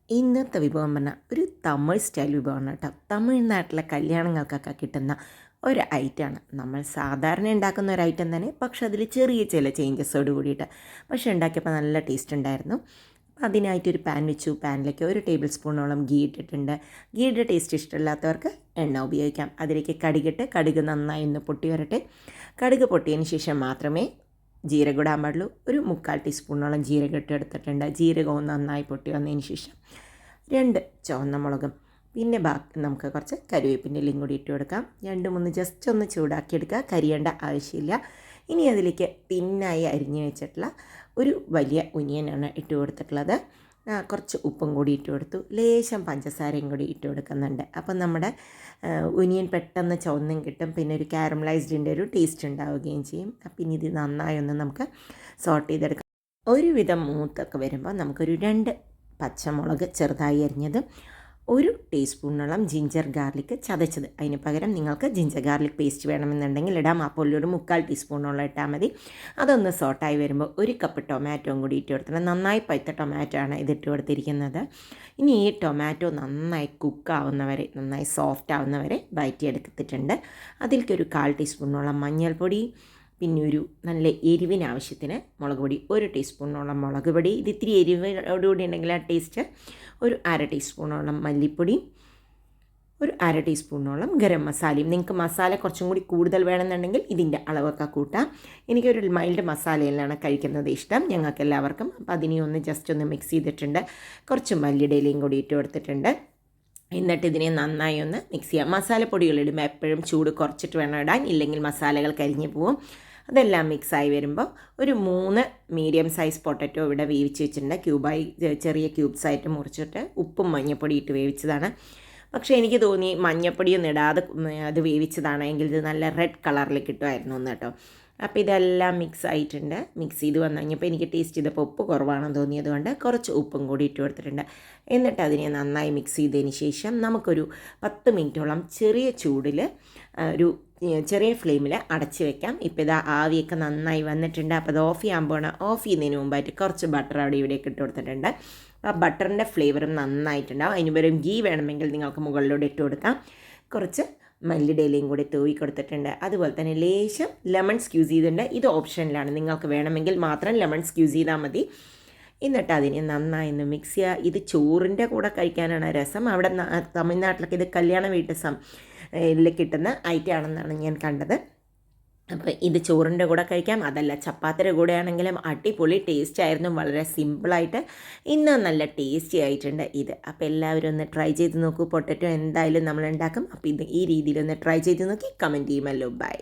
ഇന്നത്തെ വിഭവം പറഞ്ഞാൽ ഒരു തമിഴ് സ്റ്റൈൽ വിഭവമാണ് കേട്ടോ. തമിഴ്നാട്ടിലെ കല്യാണങ്ങൾക്കൊക്കെ കിട്ടുന്ന ഒരു ഐറ്റമാണ്. നമ്മൾ സാധാരണ ഉണ്ടാക്കുന്ന ഒരു ഐറ്റം തന്നെ, പക്ഷെ അതിൽ ചെറിയ ചില ചേഞ്ചസോട് കൂടിയിട്ട്. പക്ഷേ ഉണ്ടാക്കിയപ്പോൾ നല്ല ടേസ്റ്റ് ഉണ്ടായിരുന്നു. അതിനായിട്ടൊരു പാൻ വെച്ചു. പാനിലേക്ക് 1 ടേബിൾ സ്പൂണോളം ഗീ ഇട്ടിട്ടുണ്ട്. ഗീയുടെ ടേസ്റ്റ് ഇഷ്ടമില്ലാത്തവർക്ക് എണ്ണ ഉപയോഗിക്കാം. അതിലേക്ക് കടുകിട്ട് കടുക് നന്നായി ഒന്ന് പൊട്ടി വരട്ടെ. കടുക് പൊട്ടിയതിന് ശേഷം മാത്രമേ ജീരകം ഇടാൻ പാടുള്ളൂ. ഒരു 3/4 ടീസ്പൂണോളം ജീരകം ഇട്ട് എടുത്തിട്ടുണ്ട്. ജീരകവും നന്നായി പൊട്ടി വന്നതിന് ശേഷം 2 ചുവന്ന മുളകും, പിന്നെ ബാക്കി നമുക്ക് കുറച്ച് കറിവേപ്പിൻ്റെ ഇലയും കൂടി ഇട്ട് കൊടുക്കാം. 2-3 ജസ്റ്റ് ഒന്ന് ചൂടാക്കിയെടുക്കുക, കരിയേണ്ട ആവശ്യമില്ല. ഇനി അതിലേക്ക് തിന്നായി അരിഞ്ഞ് വെച്ചിട്ടുള്ള ഒരു വലിയ ഒനിയനാണ് ഇട്ട് കൊടുത്തിട്ടുള്ളത്. കുറച്ച് ഉപ്പും കൂടി ഇട്ട് കൊടുത്തു. ലേശം പഞ്ചസാരയും കൂടി ഇട്ട് കൊടുക്കുന്നുണ്ട്. അപ്പം നമ്മുടെ ഒനിയൻ പെട്ടെന്ന് ചുവന്നും കിട്ടും. പിന്നെ ഒരു കാരമലൈസ്ഡിൻ്റെ ഒരു ടേസ്റ്റ് ഉണ്ടാവുകയും ചെയ്യും. അപ്പം ഇനി ഇത് നന്നായി ഒന്ന് നമുക്ക് സോട്ട് ചെയ്തെടുക്കാം. ഒരുവിധം മൂത്തൊക്കെ വരുമ്പോൾ നമുക്കൊരു 2 പച്ചമുളക് ചെറുതായി അരിഞ്ഞത്, 1 ടീസ്പൂണോളം ജിഞ്ചർ ഗാർലിക് ചതച്ചത്. അതിന് പകരം നിങ്ങൾക്ക് ജിഞ്ചർ ഗാർലിക് പേസ്റ്റ് വേണമെന്നുണ്ടെങ്കിൽ ഇടാം. അപ്പോൾ ഒരു 3/4 ടീസ്പൂണോളം ഇട്ടാൽ മതി. അതൊന്ന് സോട്ടായി വരുമ്പോൾ 1 കപ്പ് ടൊമാറ്റോയും കൂടി ഇട്ട് കൊടുത്തിട്ടുണ്ട്. നന്നായി പഴുത്ത ടൊമാറ്റോ ആണ് ഇതിട്ട് കൊടുത്തിരിക്കുന്നത്. ഇനി ഈ ടൊമാറ്റോ നന്നായി കുക്കാവുന്നവരെ, നന്നായി സോഫ്റ്റ് ആവുന്നവരെ വഴറ്റിയെടുത്തിട്ടുണ്ട്. അതിലേക്ക് ഒരു 1/4 ടീസ്പൂണോളം മഞ്ഞൾപ്പൊടി, പിന്നെ ഒരു നല്ല എരിവിനാവശ്യത്തിന് മുളക് പൊടി, 1 ടീസ്പൂണോളം മുളക് പൊടി. ഇത് ഇത്തിരി എരിവോടുകൂടി ഉണ്ടെങ്കിൽ ആ ടേസ്റ്റ്. ഒരു 1/2 ടീസ്പൂണോളം മല്ലിപ്പൊടി, ഒരു 1/2 ടീസ്പൂണോളം ഗരം മസാലയും. നിങ്ങൾക്ക് മസാല കുറച്ചും കൂടി കൂടുതൽ വേണമെന്നുണ്ടെങ്കിൽ ഇതിൻ്റെ അളവൊക്കെ കൂട്ടാം. എനിക്കൊരു മൈൽഡ് മസാലയിലാണ് കഴിക്കുന്നത് ഇഷ്ടം, ഞങ്ങൾക്ക് എല്ലാവർക്കും. അപ്പോൾ അതിനെ ഒന്ന് ജസ്റ്റ് ഒന്ന് മിക്സ് ചെയ്തിട്ടുണ്ട്. കുറച്ച് മല്ലിയുടെ ഇലയും കൂടി ഇട്ട് കൊടുത്തിട്ടുണ്ട്. എന്നിട്ട് ഇതിനെ നന്നായി ഒന്ന് മിക്സ് ചെയ്യാം. മസാലപ്പൊടികളിടുമ്പോൾ എപ്പോഴും ചൂട് കുറച്ചിട്ട് വേണം ഇടാൻ, ഇല്ലെങ്കിൽ മസാലകൾ കരിഞ്ഞു പോവും. അതെല്ലാം മിക്സായി വരുമ്പോൾ ഒരു 3 മീഡിയം സൈസ് പൊട്ടറ്റോ ഇവിടെ വേവിച്ച് വെച്ചിട്ടുണ്ട്. ചെറിയ ക്യൂബ്സായിട്ട് മുറിച്ചിട്ട് ഉപ്പും മഞ്ഞൾപ്പൊടി ഇട്ട് വേവിച്ചതാണ്. പക്ഷേ എനിക്ക് തോന്നി മഞ്ഞൾപ്പൊടിയൊന്നും ഇടാതെ അത് വേവിച്ചതാണെങ്കിൽ ഇത് നല്ല റെഡ് കളറിൽ കിട്ടുമായിരുന്നു എന്ന് കേട്ടോ. അപ്പോൾ ഇതെല്ലാം മിക്സ് ആയിട്ടുണ്ട്. മിക്സ് ചെയ്ത് വന്നു കഴിഞ്ഞപ്പോൾ എനിക്ക് ടേസ്റ്റ് ചെയ്തപ്പോൾ ഉപ്പ് കുറവാണെന്ന് തോന്നിയതുകൊണ്ട് കുറച്ച് ഉപ്പും കൂടി ഇട്ട് കൊടുത്തിട്ടുണ്ട്. എന്നിട്ട് അതിനെ നന്നായി മിക്സ് ചെയ്തതിന് ശേഷം നമുക്കൊരു 10 മിനിറ്റോളം ചെറിയ ചൂടിൽ ഒരു ചെറിയ ഫ്ലെയിമിൽ അടച്ച് വെക്കാം. ഇപ്പോൾ ഇതാ ആവിയൊക്കെ നന്നായി വന്നിട്ടുണ്ട്. അപ്പോൾ അത് ഓഫ് ചെയ്യുന്നതിന് മുമ്പായിട്ട് കുറച്ച് ബട്ടർ അവിടെ ഇവിടെയൊക്കെ ഇട്ട് കൊടുത്തിട്ടുണ്ട്. ആ ബട്ടറിൻ്റെ ഫ്ലേവറും നന്നായിട്ടുണ്ടാവും. അതിന് പകരം ഗീ വേണമെങ്കിൽ നിങ്ങൾക്ക് മുകളിലൂടെ ഇട്ട് കൊടുക്കാം. കുറച്ച് മല്ലിയുടെ ഇലയും കൂടി തൂവി കൊടുത്തിട്ടുണ്ട്. അതുപോലെ തന്നെ ലേശം ലെമൺ സ്ക്യൂസ് ചെയ്തിട്ടുണ്ട്. ഇത് ഓപ്ഷനിലാണ്, നിങ്ങൾക്ക് വേണമെങ്കിൽ മാത്രം ലെമൺ സ്ക്യൂസ് ചെയ്താൽ മതി. എന്നിട്ട് അതിനെ നന്നായി ഒന്ന് മിക്സ് ചെയ്യുക. ഇത് ചോറിൻ്റെ കൂടെ കഴിക്കാനാണ് രസം. അവിടെ തമിഴ്നാട്ടിലൊക്കെ ഇത് കല്യാണ വീട്ടിൽ കിട്ടുന്ന ഐറ്റം ആണെന്നാണ് ഞാൻ കണ്ടത്. അപ്പോൾ ഇത് ചോറിൻ്റെ കൂടെ കഴിക്കാം, അതല്ല ചപ്പാത്തിയുടെ കൂടെ ആണെങ്കിലും അടിപൊളി ടേസ്റ്റ് ആയിരുന്നു. വളരെ സിമ്പിളായിട്ട് ഇന്ന് നല്ല ടേസ്റ്റി ആയിട്ടുണ്ട് ഇത്. അപ്പോൾ എല്ലാവരും ഒന്ന് ട്രൈ ചെയ്ത് നോക്കൂ. പൊട്ടറ്റോ എന്തായാലും നമ്മൾ ഉണ്ടാക്കും. അപ്പോൾ ഇത് ഈ രീതിയിലൊന്ന് ട്രൈ ചെയ്ത് നോക്കി കമൻറ്റ് ചെയ്യുമല്ലോ. ബൈ.